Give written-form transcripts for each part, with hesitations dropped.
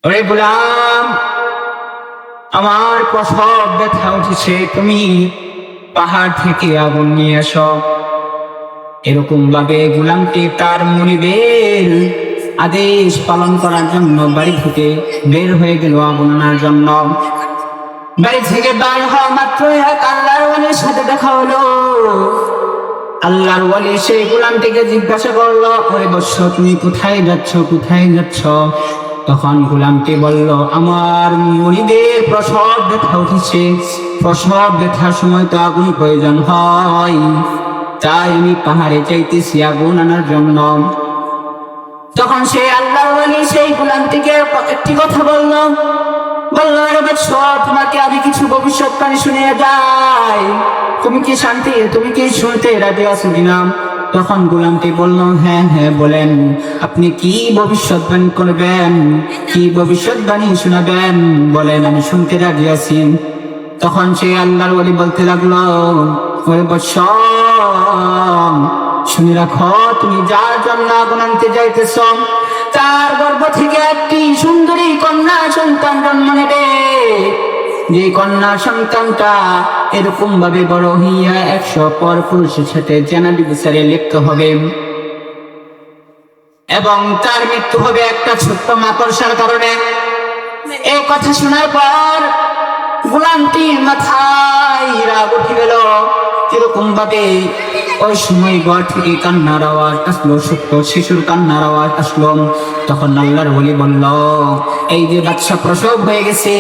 ওরে গোলাম, আমার প্রসব ব্যথা উঠেছে, তুমি পাহাড় থেকে আগুন নিয়ে আসো। এরকম ভাবে গোলামটি তার মুরিদের আদেশ পালন করার জন্য বাড়ি থেকে বের হয়ে গেল আগুন আনার জন্য। বাড়ি থেকে বের হওয়া মাত্র এক আল্লাহর ওয়ালির সাথে দেখা হলো। আল্লাহর ওয়ালি সেই গোলামটিকে জিজ্ঞাসা করলো, ওরে বৎস, তুমি কোথায় যাচ্ছ, কোথায় যাচ্ছ? তখন গোলামটি বলল, আমার মুরিদের প্রসব ব্যথা উঠেছে, প্রসব ব্যথার সময় তো আগুন প্রয়োজন হয়, তাই আমি পাহাড়ে চাইতেছি আগুন আনার জন্য। তখন সেই আল্লাহর ওয়ালি সেই গোলামটিকে একটি কথা বলল, আরে বৎস, তোমাকে আমি কিছু ভবিষ্যৎবাণী শুনিয়ে যাই, তুমি কি শুনতে রাজি আছো কিনা? তখন গোলামটি বলল, হ্যাঁ হ্যাঁ বলেন, আপনি কি ভবিষ্যৎবাণী করবেন, কি ভবিষ্যৎবাণী শোনাবেন বলেন, আমি শুনতে রাজি আছি। তখন সেই আল্লাহর ওয়ালি বলতে লাগলো, ওরে বৎস, শুনে রাখো, তুমি যার জন্য আগুন আনতে যাইতেছ তার গর্ভ থেকে একটি সুন্দরী কন্যা সন্তান জন্ম নেবে। যে কন্যা সন্তানটা এরকম ভাবে বড় হইয়া 100 পর পুরুষের সাথে জেনালি বিচারে লিপ্ত হবে এবং তার মৃত্যু হবে একটা ছোট্ট মাকড়সার কারণে। এই কথা শোনার পর গোলামটির মাথায় রাগ উঠে গেল। এরকম ভাবে ওই সময় ঘর থেকে কান্নার আওয়াজ আসলো, ছোট্ট শিশুর কান্নার আওয়াজ আসলো। তখন আল্লাহর ওয়ালি বলল, এই যে বাচ্চা প্রসব হয়ে গেছে,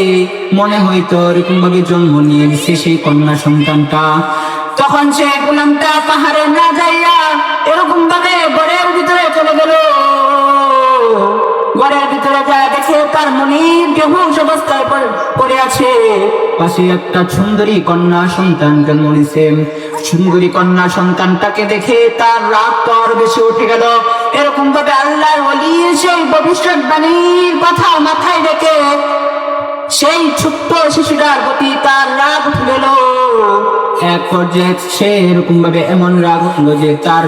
মনে হয়তো এরকম ভাবে জন্ম নিয়ে গেছে সেই কন্যা সন্তানটা। তখন সে গোলামটা পাহাড়ে না যাইয়া এরকম ভাবে ঘরের ভিতরে চলে গেল। ঘরের ভিতরে যা দেখে তার মনির বেহুশ অবস্থায় পড়ে আছে, পাশে একটা সুন্দরী কন্যা সন্তান জন্ম নিছে। সুন্দরী কন্যা সন্তানটাকে দেখে তার রাগ তো আরো বেশি উঠে গেল। এরকম ভাবে আল্লাহর ওয়ালি সেই ভবিষ্যৎবাণীর কথা মাথায় রেখে সেই ছোট্ট শিশুটার প্রতি তার রাগ উঠে গেল। এক পর্যায়ে সে এরকম ভাবে এমন রাগ উঠলো যে তার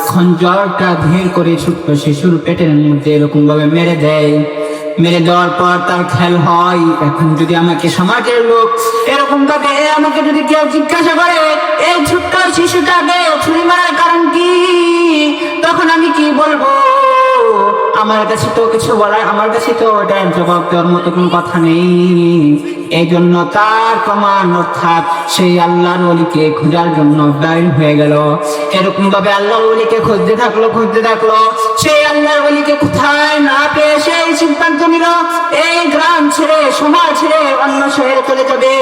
খঞ্জরটা ধীর করে ছোট্ট শিশুর পেটের মধ্যে এরকম ভাবে মেরে দেয়। মেরে দেওয়ার পর তার খেয়াল হয়, এখন যদি আমাকে সমাজের লোক এরকম ভাবে আমাকে যদি কেউ জিজ্ঞাসা করে এই ছোট্ট শিশুটাকে ছুরি মারার কারণ কি, তখন আমি কি বলবো? আমার কাছে তো কিছু বলার, আমার কাছে তো ওটার জবাব দেওয়ার মতো কোনো কথা নেই। এই জন্য তার প্রমাণ অর্থাৎ সেই আল্লাহর ওলিকে খোঁজার জন্য বের হয়ে গেল। এরকম ভাবে আল্লাহর ওলিকে খুঁজতে থাকলো। সেই আল্লাহর ওলিকে কোথায় না পেয়ে সেই সিদ্ধান্ত নিল এই গ্রাম ছেড়ে, সমাজ ছেড়ে অন্য শহরে চলে যাবে।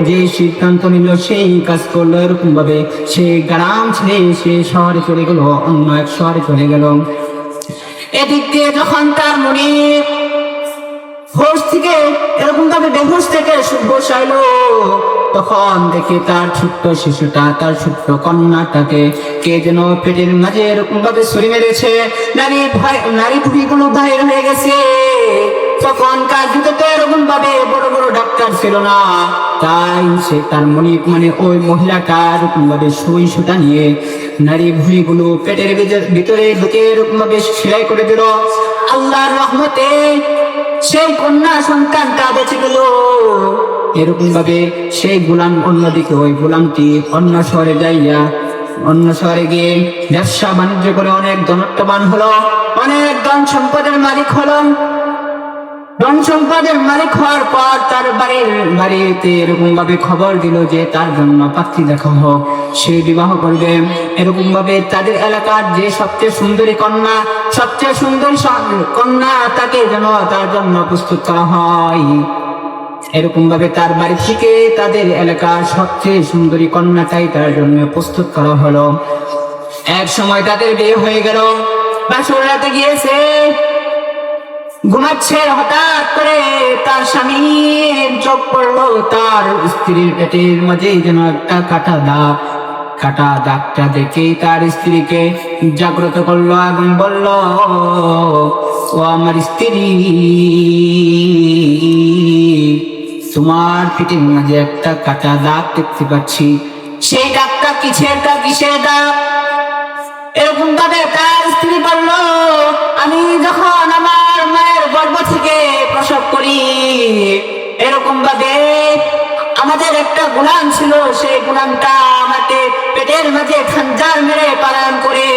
যে সিদ্ধান্ত নিল সেই কাজ করলো। এরকম ভাবে সে গ্রাম ছেড়ে সে শহরে চলে গেল, অন্য এক শহরে চলে গেল। এদিক দিয়ে যখন তার মনির হোশ থেকে এরকম ভাবে বেহুশ থেকে হুঁশ আইলো, তখন দেখে তার ছোট্ট শিশুটা, তার ছোট্ট কন্যাটাকে কে যেন পেটের মাঝে এরকম ভাবে ছুরি মেরেছে। নারী ভুঁড়িগুলো বাহির হয়ে গেছে। তখন কার ভিতরে এরকম ভাবে বড় বড় ডাক্তার ছিল না, তাই সে তার মানে ওই মহিলাটা এরকম ভাবে সুই সুতা নিয়ে নারী ভুঁড়িগুলো পেটের ভিতরে ঢুকে এরকম ভাবে সেলাই করে দিল। আল্লাহর রহমতে সেই কন্যা সন্তানটা বেঁচে গেল। এরকম ভাবে সেই গোলাম অন্যদিকে ওই গোলামটি অন্য শহরে গিয়ে ব্যবসা বাণিজ্য করে অনেক ধনত্ববান হলো, অনেক ধন সম্পদের মালিক হলো। ধন সম্পদের মালিক হওয়ার পর তার বাড়িতে এরকম ভাবে খবর দিল যে তার জন্য পাত্রী দেখা হোক, সে বিবাহ করবে। এরকম ভাবে তাদের এলাকার যে সবচেয়ে সুন্দরী কন্যা, সবচেয়ে সুন্দর কন্যা তাকে যেন তার জন্য প্রস্তুত করা হয়। এরকম ভাবে তার বাড়ি থেকে তাদের এলাকার সবচেয়ে সুন্দরী কন্যাটাই তার জন্য প্রস্তুত করা হলো। এক সময় তাদের বিয়ে হয়ে গেল। বাসর রাতে গিয়েছে, ঘুমাচ্ছে, হঠাৎ করে তার স্বামীর চোখ পড়লো তার স্ত্রীর পেটের মাঝে যেন একটা কাটা দাগটা দেখে তার স্ত্রীকে জাগ্রত করলো এবং বলল, ও আমার স্ত্রী, তোমার পেটের মাঝে একটা কাটা দাগ দেখতে পাচ্ছি, সেই দাগটা কিসের দাগ? এরকম ভাবে তার স্ত্রী বলল, আমি যখন আমার মায়ের গর্ভ থেকে এরকম ভাবে আমাদের একটা গোলাম ছিল, সেই গোলামটা আমাকে পেটের মাঝে খাঞ্জার মেরে পালন করে,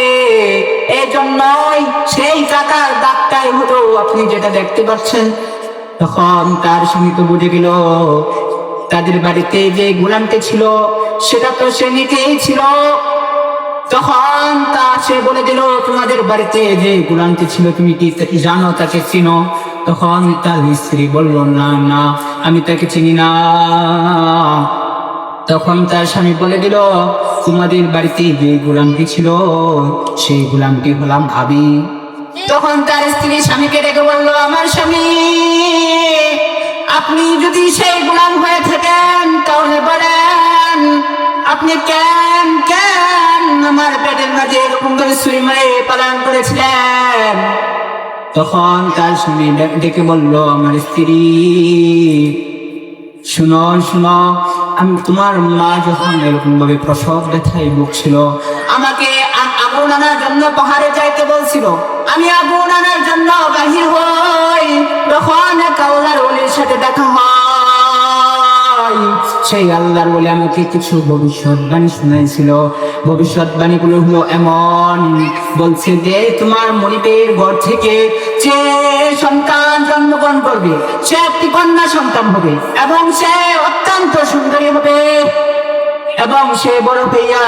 এই জন্যই সেই কাকার ডাকটাই হলো আপনি যেটা দেখতে পাচ্ছেন। তখন তার স্বামী তো বুঝে গেল তাদের বাড়িতে যে গোলামটি ছিল সেটা তো সে নিজেই ছিল। তখন সে বলে দিল, তোমাদের বাড়িতে যে গোলামটি ছিল তুমি কি জানো, তাকে চিনো? তখন তার স্ত্রী বলল, না না, আমি তাকে চিনি না। তখন তার স্বামী বলে দিল, তোমাদের বাড়িতে যে গোলামটি ছিল সেই গোলামটি হলাম আমি। তখন তার স্ত্রী স্বামীকে ডেকে বলল, আমার স্বামী, আপনি যদি সেই গোলাম হয়ে থাকেন তাহলে বলেন আপনি কেন কেন আমার পেটের মাঝে এরকম করে ছুরি মেরে পালন করেছিলেন? তখন তার স্বামী ডেকে বলল, আমার স্ত্রী, শুনো শুনো, আমি তোমার মা যখন এরকম ভাবে প্রসব ব্যথায় ভুগছিল, আমাকে আগুন আনার জন্য পাহাড়ে যাইতে বলছিল। আমি আগুন আনার জন্য বাহির হই, তখন এক আল্লাহর ওলির সাথে দেখা হয়। সেই আল্লাহর ওলি আমাকে কিছু ভবিষ্যৎবাণী শোনাইছিল। ভবিষ্যৎবাণীগুলো হলো এমন, বলছে যে তোমার মনিবের ঘর থেকে যে সন্তান জন্মগ্রহণ করবে সে একটি কন্যা সন্তান হবে, এবং সে অত্যন্ত সুন্দরী হবে, এবং সে বড় হইয়া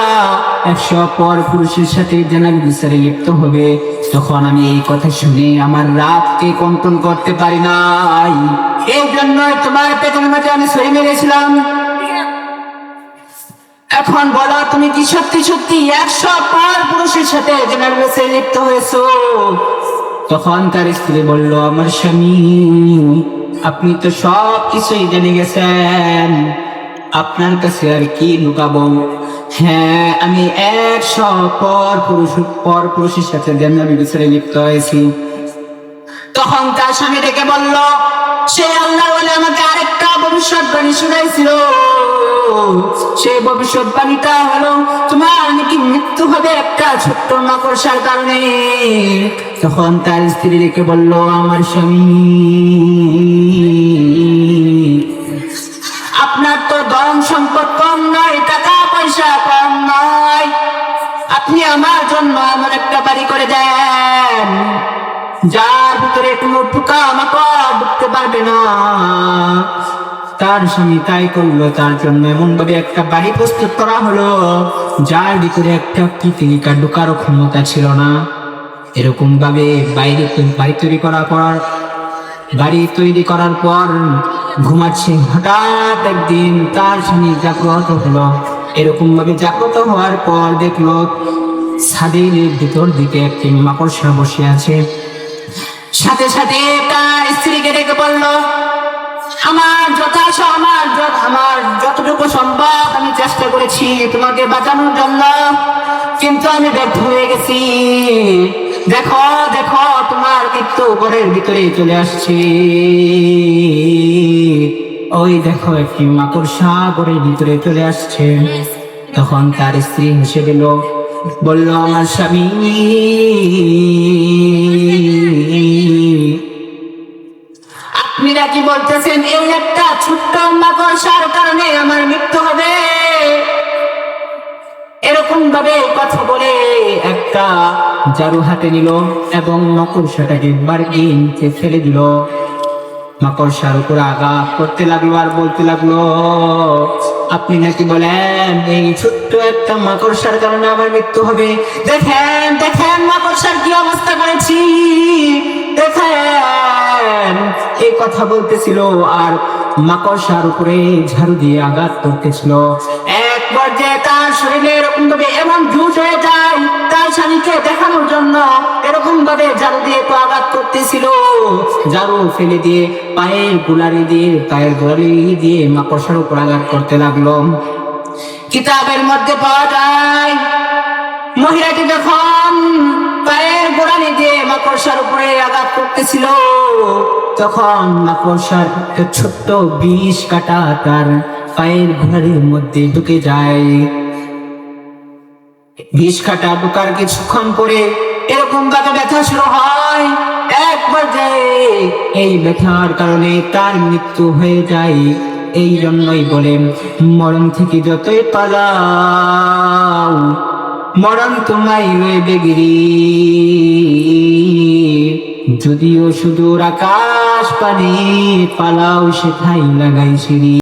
100 পর পুরুষের সাথে জেনারেল বিচারে লিপ্ত হবে। তখন আমি এই কথা শুনে আমার রাতকে কন্ট্রোল করতে পারি নাই, এই জন্য তোমার পেটের মাঝে আমি ছুরি মেরেছিলাম। এখন বলো, তুমি কি সত্যি সত্যি 100 পর পুরুষের সাথে জেনারেল বিচারে লিপ্ত হয়েছো? তখন তার স্ত্রী বলল, আমার স্বামী, আপনি তো সব কিছুই জেনে গেছেন, আপনার কাছে আর কি লুকাবো? হ্যাঁ, আমি 100 পর পুরুষের সাথে জেনারেল বিচারে লিপ্ত হয়েছি। তখন তার স্বামী ডেকে বলল, সে আল্লাহ বলে আমাকে আরেকটা ভবিষ্যৎবাণী শুনাইছিল। সেই ভবিষ্যৎবাণীটা হলো তোমার নাকি মৃত্যু হবে একটা ছোট্ট মাকড়সার কারণে। তখন তার স্ত্রী ডেকে বলল, আমার স্বামী, আপনার তো ধন সম্পদ কম নয়, টাকা পয়সা কম নয়, আপনি আমার জন্য এমন একটা বাড়ি করে দেন যার ভিতরে কোনো পোকা মাকড় ঢুকতে পারবে না। তার স্বামী তাই করলো, তার জন্য এমন ভাবে একটা বাড়ি প্রস্তুত করা হলো যার ভিতরে একটা পিপিলিকা ঢোকারও ক্ষমতা ছিল না। এরকম ভাবে বাড়ি তৈরি করার পর ঘুমাচ্ছে, হঠাৎ একদিন তার স্বামী জাগ্রত হলো। এরকম ভাবে জাগ্রত হওয়ার পর দেখলো ছাদের ভিতর দিকে একটি মাকড়সা বসে আছে। সাথে সাথে তার স্ত্রীকে ডেকে বলল, আমার যতটুকু সম্ভব আমি চেষ্টা করেছি তোমাকে বাঁচানোর জন্য, কিন্তু আমি ব্যর্থ হয়ে গেছি। দেখো দেখো, তোমার মৃত্যু ঘরের ভিতরে চলে আসছে। ওই দেখো, একটি মাকড়সা ঘরের ভিতরে চলে আসছে। তখন তার স্ত্রী হেসে দিল, বলল, আমার স্বামী, আপনি নাকি বলতেছেন এই একটা ছোট্ট মাকড়সার কারণে আমার মৃত্যু হবে? এরকম ভাবে কথা বলে একটা ঝাড়ু হাতে নিল এবং মাকড়সাটাকে বাড়িয়ে নিচে ফেলে দিল। মাকড়সার উপর আঘাত করতে লাগলো আর বলতে লাগলো, আপনি নাকি বলেন এই ছোট্ট একটা মাকড়সার কারণে আমার মৃত্যু হবে? দেখেন দেখেন মাকড়সার কি অবস্থা করেছি, দেখেন। এই কথা বলতেছিল আর মাকড়সার উপরে ঝাড়ু দিয়ে আঘাত করতেছিল। এক পর্যায়ে তার শরীরে এরকম ভাবে এমন জুস হয়ে যায়, তার স্বামীকে দেখানোর জন্য এরকম ভাবে ঝাড়ু দিয়ে তো আঘাত করতেছিল। ঝাড়ু ফেলে দিয়ে পায়ের গোড়ালি দিয়ে মাকড়সার উপর আঘাত করতে লাগলো। কিতাবের মধ্যে পাওয়া যায়, মহিলাটি যখন পায়ের গোড়ালি দিয়ে মাকড়সার উপরে আঘাত করতেছিল, তখন মাকড়সার ছোট্ট বিষ কাটা তার পায়ের গোড়ালির মধ্যে ঢুকে যায়। বিষ কাটা ঢোকার কিছুক্ষণ পরে এরকম ভাবে ব্যথা শুরু হয়। এক পর্যায়ে এই ব্যথার কারণে তার মৃত্যু হয়ে যায়। এই জন্যই বলে মরণ থেকে যতই পালাও মরণ তোমায় রইবে গিরি। যদিও সুদূর আকাশ পানে পালাও সেথায় লাগাই সিঁড়ি।